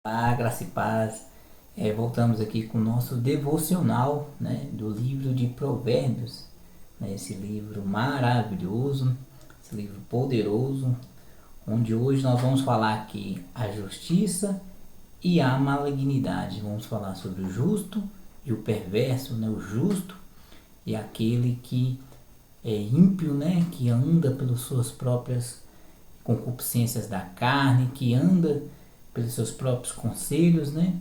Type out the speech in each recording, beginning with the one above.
Olá, graça e paz. Voltamos aqui com o nosso devocional, né, do livro de Provérbios, né, esse livro maravilhoso, esse livro poderoso, onde hoje nós vamos falar aqui a justiça e a malignidade. Vamos falar sobre o justo e o perverso, né, o justo e aquele que é ímpio, né, que anda pelas suas próprias concupiscências da carne, que anda pelos seus próprios conselhos, né?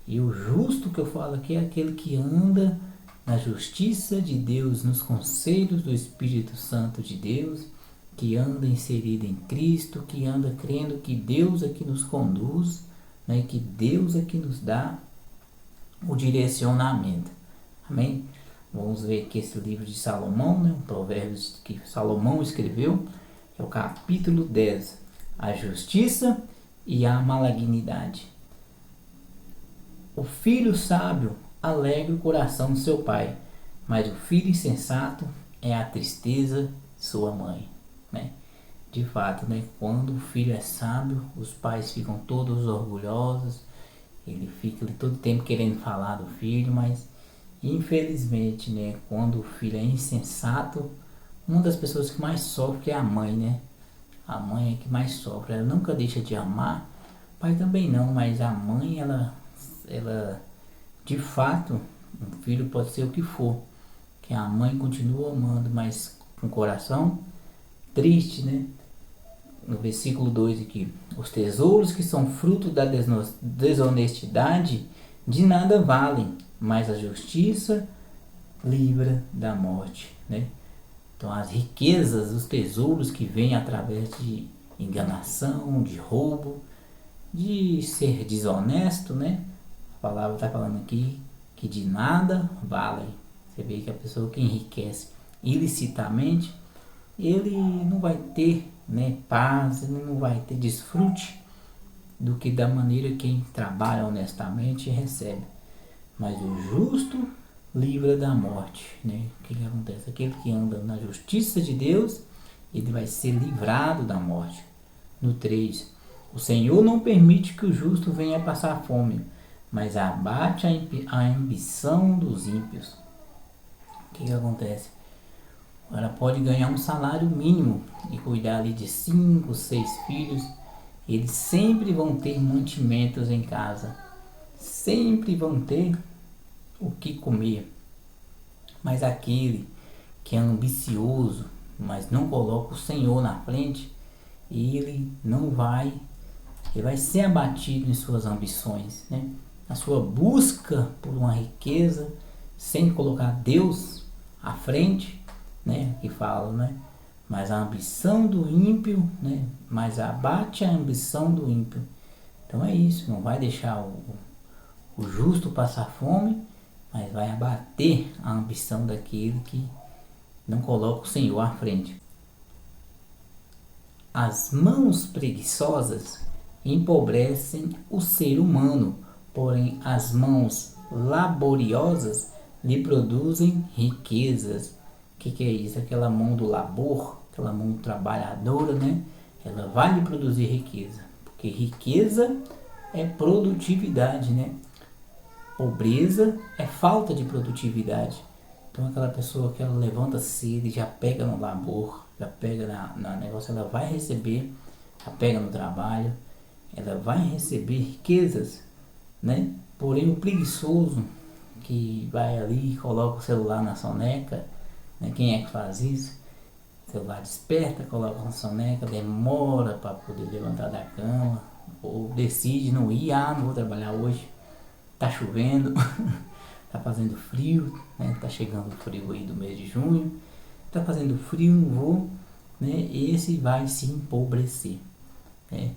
E o justo que eu falo aqui é aquele que anda na justiça de Deus, nos conselhos do Espírito Santo de Deus, que anda inserido em Cristo, que anda crendo que Deus é que nos conduz, né? Que Deus é que nos dá o direcionamento. Amém? Vamos ver aqui esse livro de Salomão, né? Provérbios que Salomão escreveu, é o capítulo 10, a justiça e a malignidade. O filho sábio alegra o coração de seu pai, mas o filho insensato é a tristeza de sua mãe, né? De fato, né? Quando o filho é sábio, os pais ficam todos orgulhosos, ele fica todo tempo querendo falar do filho, mas infelizmente, né? Quando o filho é insensato, uma das pessoas que mais sofre é a mãe, né? A mãe é que mais sofre, ela nunca deixa de amar, o pai também não, mas a mãe, ela de fato, um filho pode ser o que for, que a mãe continua amando, mas com o coração triste, né? No versículo 2 aqui, os tesouros que são fruto da desonestidade de nada valem, mas a justiça livra da morte, né? Então as riquezas, os tesouros que vêm através de enganação, de roubo, de ser desonesto, né? A palavra está falando aqui que de nada valem. Você vê que a pessoa que enriquece ilicitamente, ele não vai ter, né, paz, ele não vai ter desfrute do que da maneira quem trabalha honestamente recebe. Mas o justo livra da morte, né? O que acontece? Aquele que anda na justiça de Deus, ele vai ser livrado da morte. No 3, o Senhor não permite que o justo venha passar fome, mas abate a ambição dos ímpios. O que acontece? Ela pode ganhar um salário mínimo e cuidar ali de 5, 6 filhos. Eles sempre vão ter mantimentos em casa, sempre vão ter o que comer. Mas aquele que é ambicioso, mas não coloca o Senhor na frente, ele vai ser abatido em suas ambições, né? A sua busca por uma riqueza sem colocar Deus à frente, né? Que fala, né? Mas a ambição do ímpio, né? Mas abate a ambição do ímpio. Então é isso, não vai deixar o justo passar fome, mas vai abater a ambição daquele que não coloca o Senhor à frente. As mãos preguiçosas empobrecem o ser humano, porém as mãos laboriosas lhe produzem riquezas. O que é isso? Aquela mão do labor, aquela mão trabalhadora, né? Ela vai lhe produzir riqueza, porque riqueza é produtividade, né? Pobreza é falta de produtividade. Então aquela pessoa que ela levanta cedo e já pega no labor, já pega na negócio, ela vai receber, já pega no trabalho, ela vai receber riquezas, né? Porém o preguiçoso que vai ali e coloca o celular na soneca, né? Quem é que faz isso? O celular desperta, coloca na soneca, demora para poder levantar da cama, ou decide não ir, não vou trabalhar hoje, tá chovendo, tá fazendo frio, né? Tá chegando o frio aí do mês de junho, tá fazendo frio, não vou, né? Esse vai se empobrecer, né?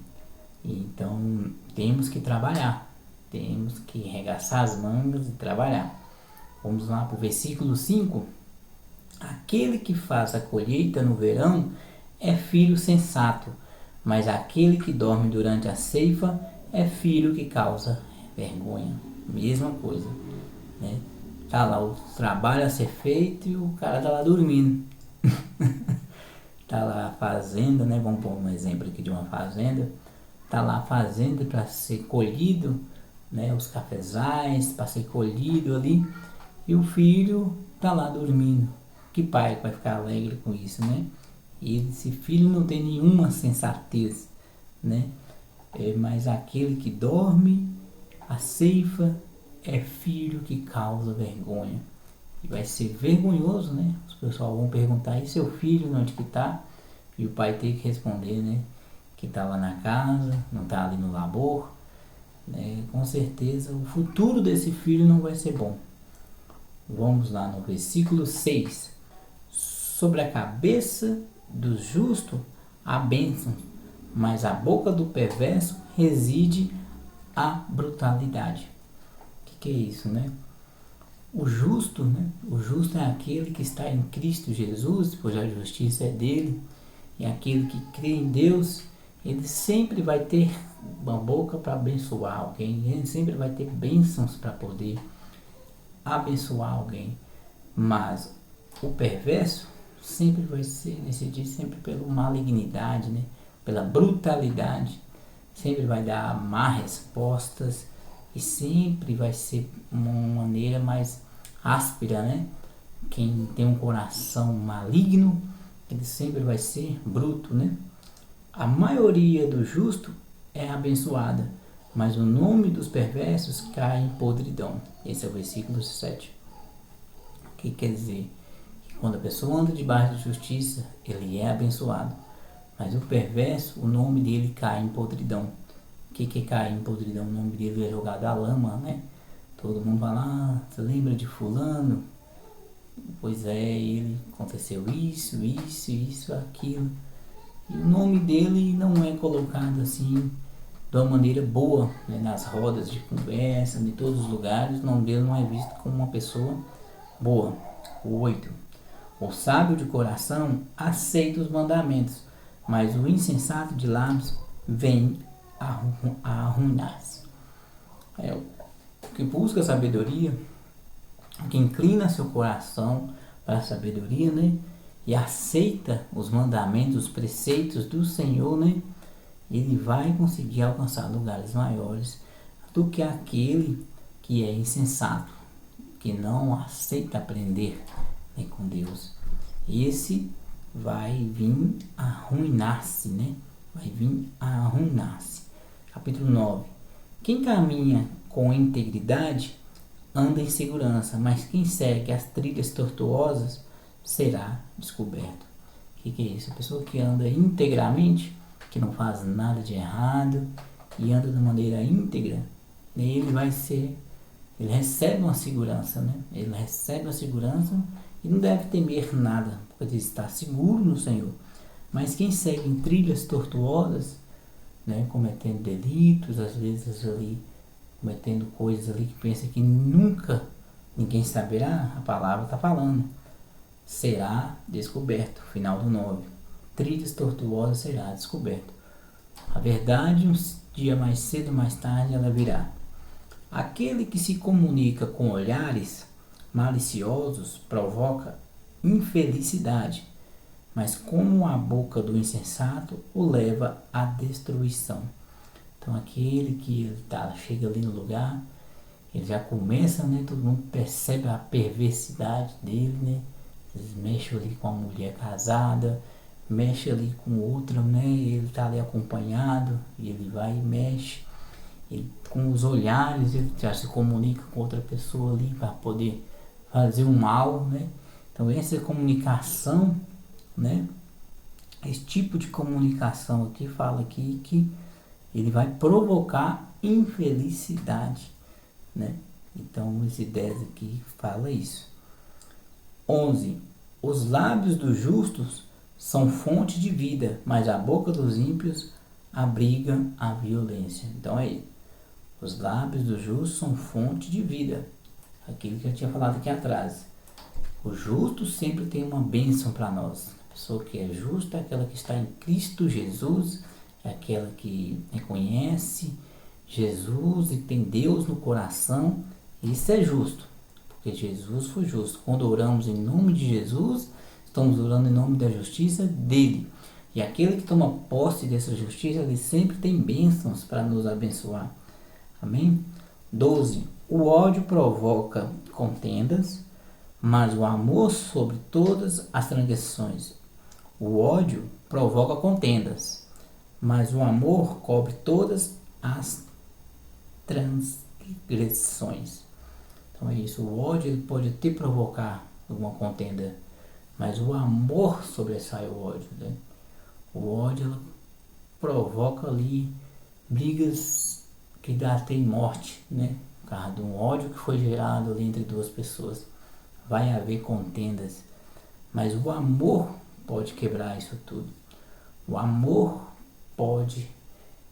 Então temos que trabalhar, temos que arregaçar as mangas e trabalhar. Vamos lá para o versículo 5. Aquele que faz a colheita no verão é filho sensato, mas aquele que dorme durante a ceifa é filho que causa vergonha. Mesma coisa, né? Tá lá o trabalho a ser feito e o cara tá lá dormindo. Tá lá a fazenda, né? Vamos pôr um exemplo aqui de uma fazenda. está lá fazendo para ser colhido, né, os cafezais, para ser colhido ali, e o filho está lá dormindo. Que pai vai ficar alegre com isso, né? E esse filho não tem nenhuma sensatez, né? Mas aquele que dorme, a ceifa, é filho que causa vergonha. E vai ser vergonhoso, né? Os pessoal vão perguntar, e seu filho, onde que tá? E o pai tem que responder, né? Que tá lá na casa, não tá ali no labor, né? Com certeza o futuro desse filho não vai ser bom. Vamos lá no versículo 6. Sobre a cabeça do justo há bênção, mas a boca do perverso reside a brutalidade. O que é isso, né? O justo, né? O justo é aquele que está em Cristo Jesus, pois a justiça é dele. E aquele que crê em Deus, ele sempre vai ter uma boca para abençoar alguém. Ele sempre vai ter bênçãos para poder abençoar alguém. Mas o perverso sempre vai ser decidido sempre pela malignidade, né? Pela brutalidade. Sempre vai dar má respostas e sempre vai ser uma maneira mais áspera, né? Quem tem um coração maligno, ele sempre vai ser bruto, né? A maioria do justo é abençoada, mas o nome dos perversos cai em podridão. Esse é o versículo 7. O que quer dizer? Que quando a pessoa anda debaixo de justiça, ele é abençoado, mas o perverso, o nome dele cai em podridão. O que é cair em podridão? O nome dele é jogado à lama, né? Todo mundo fala, você lembra de fulano? Pois é, ele aconteceu isso, aquilo. E o nome dele não é colocado assim de uma maneira boa, né? Nas rodas de conversa, em todos os lugares, o nome dele não é visto como uma pessoa boa. 8. O sábio de coração aceita os mandamentos, mas o insensato de lábios vem a arruinar-se. O que busca a sabedoria, o que inclina seu coração para a sabedoria, né? E aceita os mandamentos, os preceitos do Senhor, né? Ele vai conseguir alcançar lugares maiores do que aquele que é insensato, que não aceita aprender, né, com Deus. Esse vai vir a arruinar-se, né? Vai vir a arruinar-se. Capítulo 9. Quem caminha com integridade anda em segurança, mas quem segue as trilhas tortuosas será descoberto. O que é isso? A pessoa que anda integramente, que não faz nada de errado e anda de maneira íntegra, ele recebe uma segurança, né? Ele recebe uma segurança e não deve temer nada, porque ele está seguro no Senhor. Mas quem segue em trilhas tortuosas, né, cometendo delitos, às vezes ali cometendo coisas ali que pensa que nunca ninguém saberá, a palavra está falando, será descoberto. Final do 9. Trilhas tortuosas será descoberto. A verdade, um dia mais cedo ou mais tarde, ela virá. Aquele que se comunica com olhares maliciosos provoca infelicidade, mas como a boca do insensato o leva à destruição. Então aquele que chega ali no lugar, ele já começa, né? Todo mundo percebe a perversidade dele, né? Eles mexem ali com a mulher casada, mexe ali com outra, né? Ele está ali acompanhado e ele vai e mexe. Ele, com os olhares, ele já se comunica com outra pessoa ali para poder fazer um mal, né? Então essa comunicação, né? Esse tipo de comunicação aqui fala aqui que ele vai provocar infelicidade, né? Então esse 10 aqui fala isso. 11. Os lábios dos justos são fonte de vida, mas a boca dos ímpios abriga a violência. Então aí, os lábios dos justos são fonte de vida. Aquilo que eu tinha falado aqui atrás. O justo sempre tem uma bênção para nós. A pessoa que é justa é aquela que está em Cristo Jesus, é aquela que reconhece Jesus e tem Deus no coração. Isso é justo, porque Jesus foi justo. Quando oramos em nome de Jesus, estamos orando em nome da justiça dele. E aquele que toma posse dessa justiça, ele sempre tem bênçãos para nos abençoar. Amém? 12. O ódio provoca contendas, mas o amor sobre todas as transgressões. O ódio provoca contendas, mas o amor cobre todas as transgressões. Então é isso, o ódio ele pode até provocar alguma contenda, mas o amor sobressai o ódio, né? O ódio ela provoca ali brigas que dá até em morte, né? Por causa de um ódio que foi gerado ali entre duas pessoas. Vai haver contendas, mas o amor pode quebrar isso tudo. O amor pode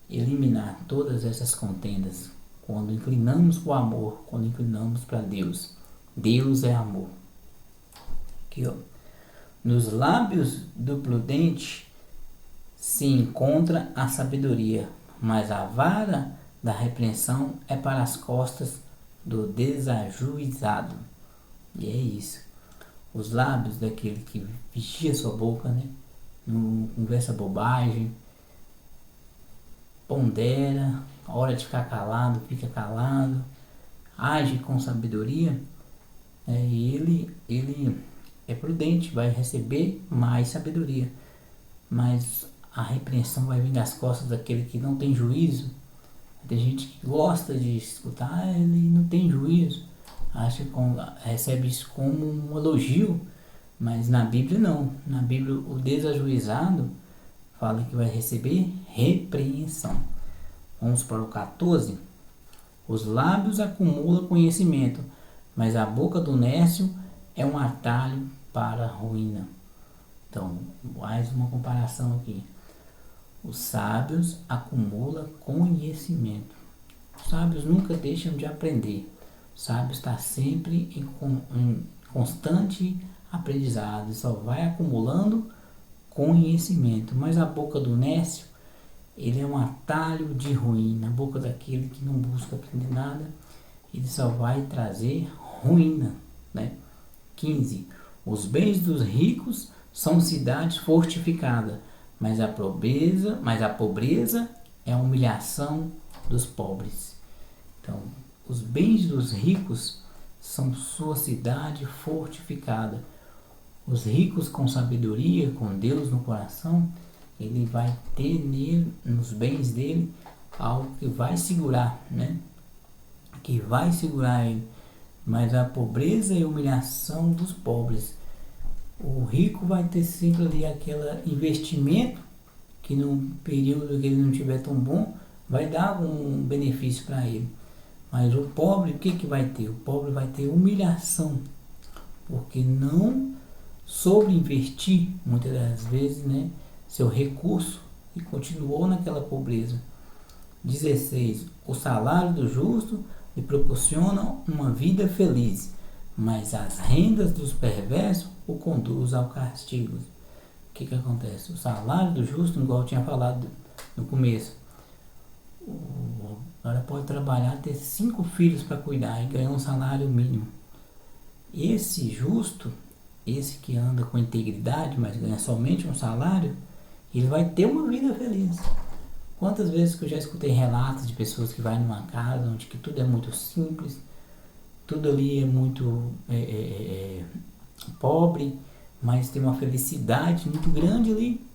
eliminar todas essas contendas quando inclinamos para o amor, quando inclinamos para Deus. Deus é amor. Aqui, ó. Nos lábios do prudente se encontra a sabedoria, mas a vara da repreensão é para as costas do desajuizado. E é isso. Os lábios daquele que vigia sua boca, né? Não conversa bobagem, pondera, a hora de ficar calado, fica calado, age com sabedoria, e ele é prudente, vai receber mais sabedoria, mas a repreensão vai vir das costas daquele que não tem juízo. Tem gente que gosta de escutar, ele não tem juízo, acha que recebe isso como um elogio, mas na Bíblia não. Na Bíblia o desajuizado fala que vai receber repreensão. Vamos para o 14. Os lábios acumulam conhecimento, mas a boca do nécio é um atalho para a ruína. Então, mais uma comparação aqui. Os sábios acumulam conhecimento. Os sábios nunca deixam de aprender. O sábio está sempre em constante aprendizado, só vai acumulando conhecimento. Mas a boca do nécio, ele é um atalho de ruína. A boca daquele que não busca aprender nada, ele só vai trazer ruína, né? 15. Os bens dos ricos são cidades fortificadas, mas a pobreza é a humilhação dos pobres. Então, os bens dos ricos são sua cidade fortificada. Os ricos com sabedoria, com Deus no coração, ele vai ter nele, nos bens dele, algo que vai segurar, né? Que vai segurar ele. Mas a pobreza e a humilhação dos pobres. O rico vai ter sempre ali aquele investimento que num período que ele não tiver tão bom, vai dar um benefício para ele. Mas o pobre, o que vai ter? O pobre vai ter humilhação, porque não soube investir, muitas das vezes, né, seu recurso e continuou naquela pobreza. 16. O salário do justo lhe proporciona uma vida feliz, mas as rendas dos perversos o conduz ao castigo. O que acontece? O salário do justo, igual eu tinha falado no começo, o cara pode trabalhar, ter 5 filhos para cuidar e ganhar um salário mínimo. Esse justo, esse que anda com integridade, mas ganha somente um salário, ele vai ter uma vida feliz. Quantas vezes que eu já escutei relatos de pessoas que vão numa casa onde que tudo é muito simples, tudo ali é muito pobre, mas tem uma felicidade muito grande ali.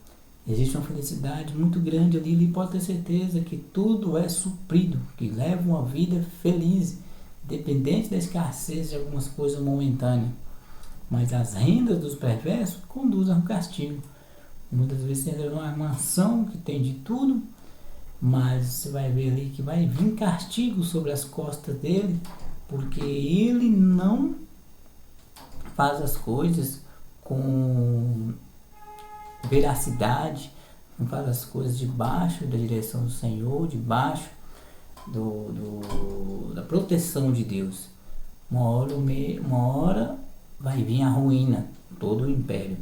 Existe uma felicidade muito grande ali, ele pode ter certeza que tudo é suprido, que leva uma vida feliz, independente da escassez de algumas coisas momentâneas. Mas as rendas dos perversos conduzem ao castigo. Muitas vezes você entra numa mansão que tem de tudo, mas você vai ver ali que vai vir castigo sobre as costas dele, porque ele não faz as coisas com veracidade, não faz as coisas debaixo da direção do Senhor, debaixo da proteção de Deus. Uma hora vai vir a ruína, todo o império.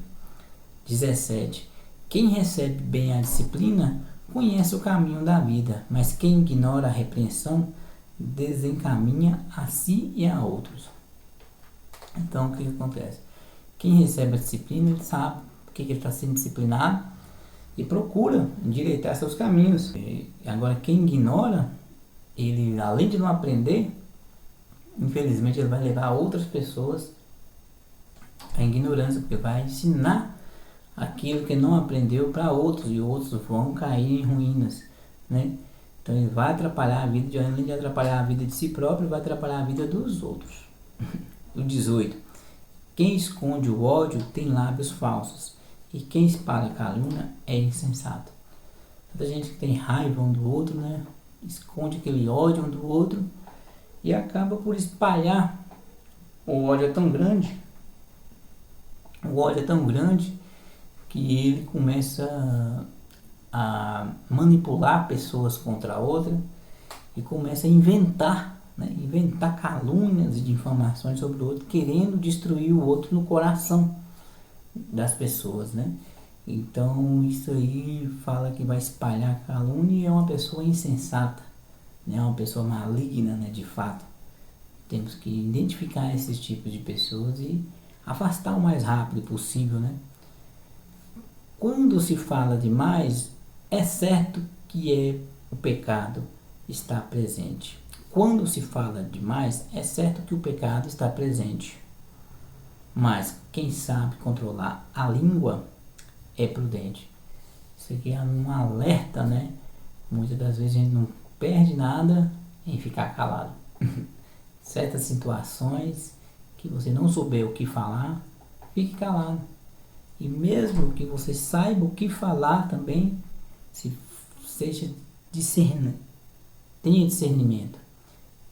17. Quem recebe bem a disciplina conhece o caminho da vida, mas quem ignora a repreensão desencaminha a si e a outros. Então, o que acontece? Quem recebe a disciplina, ele sabe porque ele está sendo disciplinado, e procura endireitar seus caminhos. E agora, quem ignora, ele, além de não aprender, infelizmente ele vai levar outras pessoas à ignorância, porque vai ensinar aquilo que não aprendeu para outros, e outros vão cair em ruínas, né? Então ele vai atrapalhar a vida, além de atrapalhar a vida de si próprio, vai atrapalhar a vida dos outros. O 18. Quem esconde o ódio tem lábios falsos, e quem espalha calúnia é insensato. Tanta gente que tem raiva um do outro, né? Esconde aquele ódio um do outro e acaba por espalhar. O ódio é tão grande, que ele começa a manipular pessoas contra a outra e começa a inventar, né? Inventar calúnias e difamações sobre o outro, querendo destruir o outro no coração das pessoas, né? Então isso aí fala que vai espalhar calúnia e é uma pessoa insensata, né? Uma pessoa maligna, né? De fato, temos que identificar esses tipos de pessoas e afastar o mais rápido possível, né? Quando se fala demais, é certo que o pecado está presente. Quando se fala demais, é certo que o pecado está presente. Mas quem sabe controlar a língua é prudente. Isso aqui é um alerta, né? Muitas das vezes a gente não perde nada em ficar calado. Certas situações que você não souber o que falar, fique calado. E mesmo que você saiba o que falar também, se seja discernimento, tenha discernimento.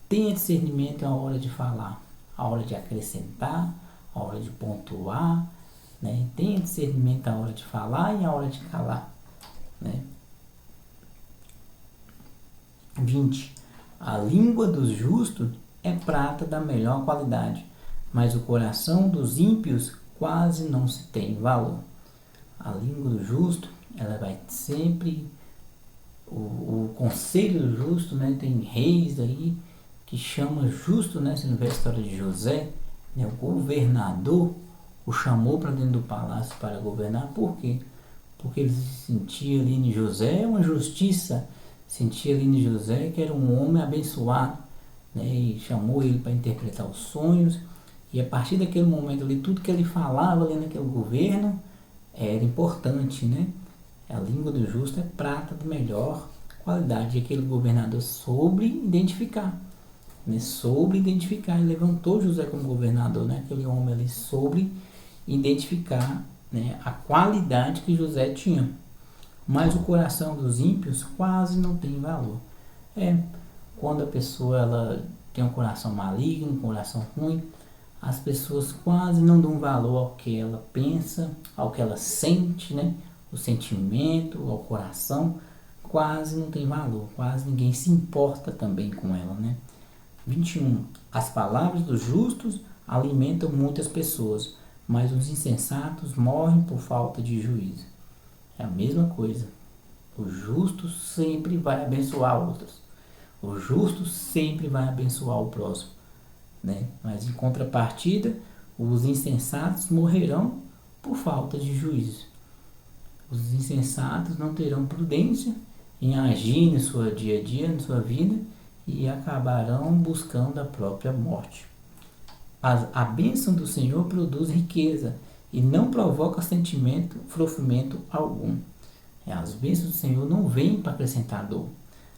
Tenha discernimento à hora de falar, à hora de acrescentar, à hora de pontuar, né? Tenha discernimento à hora de falar e à hora de calar, né? 20. A língua dos justos é prata da melhor qualidade, mas o coração dos ímpios quase não se tem valor. A língua do justo, ela vai sempre... O conselho do justo, né? Tem reis aí que chama justo, né? Você não vê a história de José, né? O governador o chamou para dentro do palácio para governar. Por quê? Porque ele sentia ali em José uma justiça, sentia ali em José que era um homem abençoado, né? E chamou ele para interpretar os sonhos. E a partir daquele momento ali, tudo que ele falava ali naquele governo era importante, né? A língua do justo é prata de melhor qualidade. E aquele governador soube identificar, né? Soube identificar e levantou José como governador, né? Aquele homem ali soube identificar, né, a qualidade que José tinha. Mas o coração dos ímpios quase não tem valor. Quando a pessoa ela tem um coração maligno, um coração ruim, as pessoas quase não dão valor ao que ela pensa, ao que ela sente, né? O sentimento, ao coração, quase não tem valor, quase ninguém se importa também com ela, né? 21. As palavras dos justos alimentam muitas pessoas, mas os insensatos morrem por falta de juízo. É a mesma coisa. O justo sempre vai abençoar outros. O justo sempre vai abençoar o próximo, né? Mas em contrapartida, os insensatos morrerão por falta de juízo. Os insensatos não terão prudência em agir no seu dia a dia, na sua vida, e acabarão buscando a própria morte. A bênção do Senhor produz riqueza e não provoca sofrimento algum. As bênçãos do Senhor não vêm para acrescentar dor.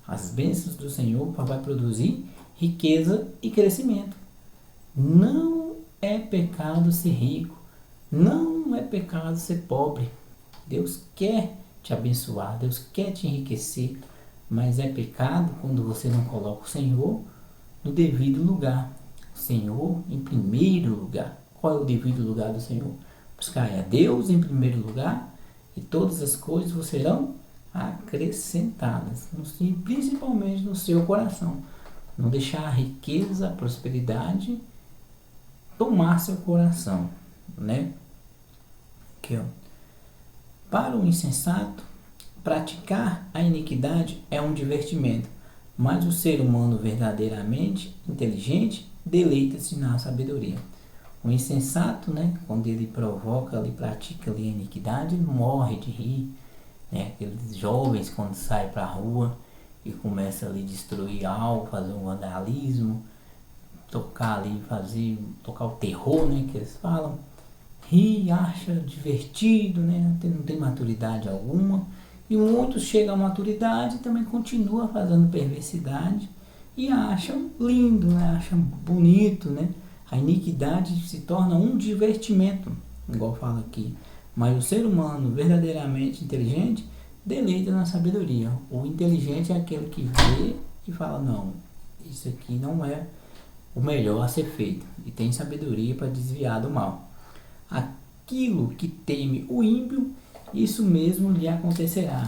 As bênçãos do Senhor vai produzir riqueza e crescimento. Não é pecado ser rico. Não é pecado ser pobre. Deus quer te abençoar, Deus quer te enriquecer, mas é pecado quando você não coloca o Senhor no devido lugar. O Senhor em primeiro lugar. Qual é o devido lugar do Senhor? Buscar a Deus em primeiro lugar e todas as coisas vos serão acrescentadas, principalmente no seu coração. Não deixar a riqueza, a prosperidade tomar seu coração, né? Aqui, ó. Para o insensato, praticar a iniquidade é um divertimento, mas o ser humano verdadeiramente inteligente deleita-se na sabedoria. O insensato, né, quando ele provoca, ele pratica ali a iniquidade, ele morre de rir, né? Aqueles jovens quando saem para a rua e começam ali a destruir algo, fazer um vandalismo, tocar ali, tocar o terror, né? Que eles falam, ri, acha divertido, né? Não tem maturidade alguma. E muitos chegam à maturidade e também continuam fazendo perversidade e acham lindo, né? Acham bonito, né? A iniquidade se torna um divertimento, igual fala aqui. Mas o ser humano verdadeiramente inteligente deleita na sabedoria. O inteligente é aquele que vê e fala, não, isso aqui não é o melhor a ser feito. E tem sabedoria para desviar do mal. Aquilo que teme o ímpio, isso mesmo lhe acontecerá.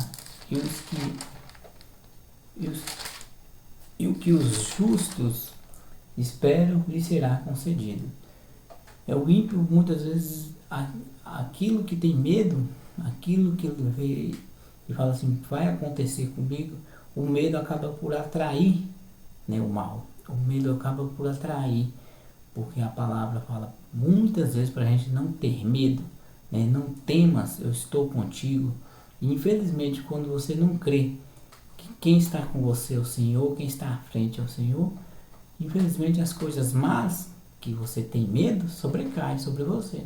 E o que os justos esperam lhe será concedido. O ímpio, muitas vezes, aquilo que tem medo, aquilo que ele vê e fala assim, vai acontecer comigo, o medo acaba por atrair, né, o mal. O medo acaba por atrair, porque a palavra fala muitas vezes para a gente não ter medo, né? Não temas, eu estou contigo. E infelizmente, quando você não crê que quem está com você é o Senhor, quem está à frente é o Senhor, infelizmente as coisas más que você tem medo sobrecaem sobre você.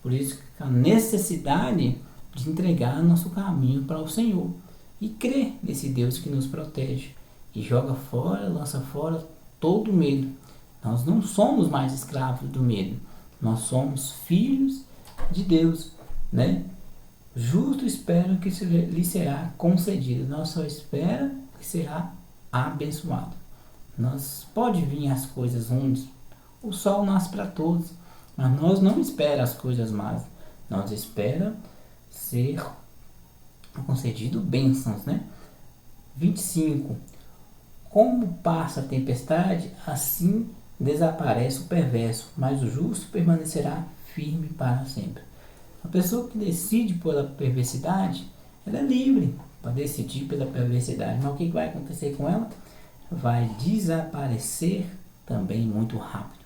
Por isso a necessidade de entregar nosso caminho para o Senhor e crer nesse Deus que nos protege e joga fora, lança fora todo medo. Nós não somos mais escravos do medo, nós somos filhos de Deus, né? Justo espera que lhe será concedido, nós só espera que será abençoado. Pode vir as coisas ruins, o sol nasce para todos, mas nós não espera as coisas más, nós espera ser concedido bênçãos, né? 25. Como passa a tempestade, assim desaparece o perverso, mas o justo permanecerá firme para sempre. A pessoa que decide pela perversidade, ela é livre para decidir pela perversidade, mas o que vai acontecer com ela? Vai desaparecer também muito rápido,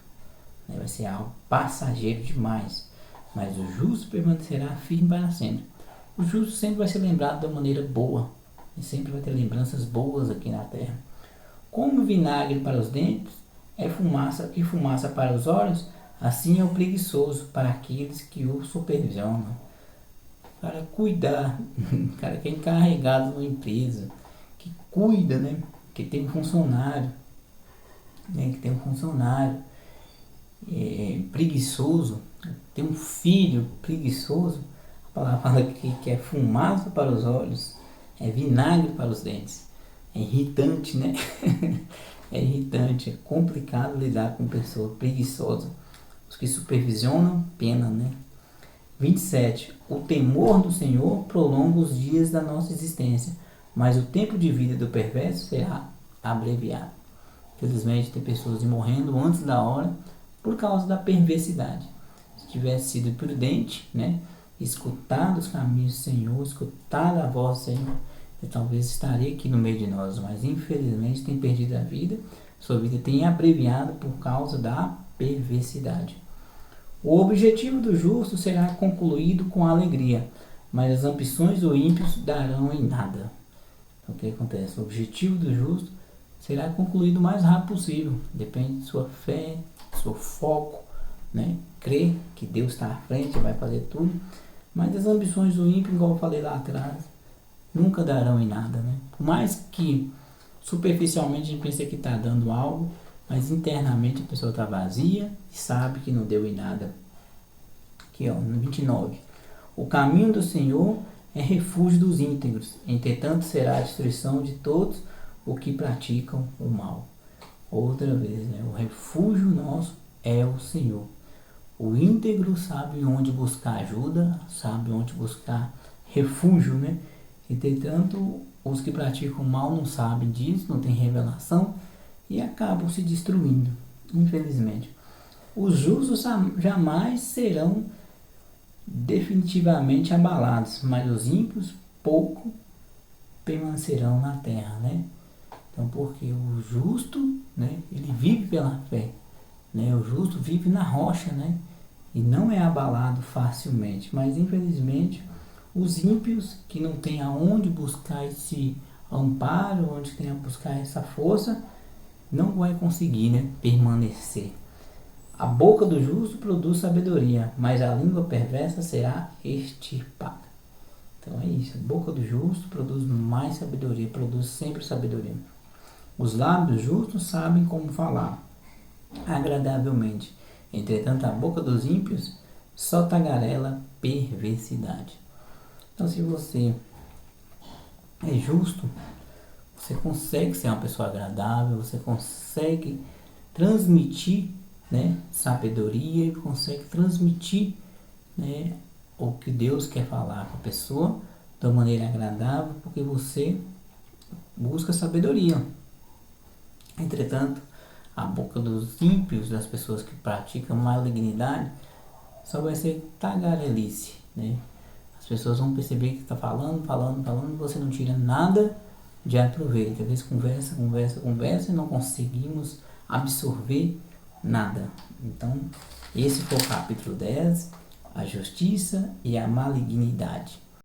né? Vai ser algo passageiro demais, mas o justo permanecerá firme para sempre. O justo sempre vai ser lembrado da maneira boa, e sempre vai ter lembranças boas aqui na terra. Como vinagre para os dentes é fumaça e fumaça para os olhos, assim é o preguiçoso para aqueles que o supervisionam. Para cuidar, cara que é encarregado numa empresa, que cuida, né? Que tem um funcionário, né? Que tem um funcionário preguiçoso, tem um filho preguiçoso, a palavra fala que é fumaça para os olhos, é vinagre para os dentes. É irritante, né? É irritante, é complicado lidar com pessoa preguiçosa. Os que supervisionam, pena, né? 27. O temor do Senhor prolonga os dias da nossa existência, mas o tempo de vida do perverso será abreviado. Felizmente tem pessoas morrendo antes da hora por causa da perversidade. Se tivesse sido prudente, né? Escutado os caminhos do Senhor, escutado a voz do Senhor, eu talvez estaria aqui no meio de nós, mas infelizmente tem perdido a vida, sua vida tem abreviado por causa da perversidade. O objetivo do justo será concluído com alegria, mas as ambições do ímpio darão em nada. Então, o que acontece? O objetivo do justo será concluído o mais rápido possível, depende de sua fé, seu foco, né? Crer que Deus está à frente e vai fazer tudo, mas as ambições do ímpio, igual eu falei lá atrás, nunca darão em nada, né? Por mais que superficialmente a gente pense que está dando algo, mas internamente a pessoa está vazia e sabe que não deu em nada. Aqui, ó, no 29. O caminho do Senhor é refúgio dos íntegros, entretanto será a destruição de todos os que praticam o mal. Outra vez, né? O refúgio nosso é o Senhor. O íntegro sabe onde buscar ajuda, sabe onde buscar refúgio, né? Entretanto, os que praticam mal não sabem disso, não têm revelação e acabam se destruindo, infelizmente. Os justos jamais serão definitivamente abalados, mas os ímpios pouco permanecerão na terra, né? Então, porque o justo, né, ele vive pela fé, né? O justo vive na rocha, né? E não é abalado facilmente, mas infelizmente Os ímpios que não têm aonde buscar esse amparo, onde tem a buscar essa força, não vai conseguir, né, permanecer. A boca do justo produz sabedoria, mas a língua perversa será extirpada. Então é isso, a boca do justo produz mais sabedoria, produz sempre sabedoria. Os lábios justos sabem como falar agradavelmente. Entretanto, a boca dos ímpios só tagarela perversidade. Então, se você é justo, você consegue ser uma pessoa agradável, você consegue transmitir, né, sabedoria, consegue transmitir, né, o que Deus quer falar com a pessoa de uma maneira agradável, porque você busca sabedoria. Entretanto, a boca dos ímpios, das pessoas que praticam malignidade, só vai ser tagarelice, né? As pessoas vão perceber que está falando, e você não tira nada de aproveito. Às vezes conversa e não conseguimos absorver nada. Então, esse foi o capítulo 10, a justiça e a malignidade.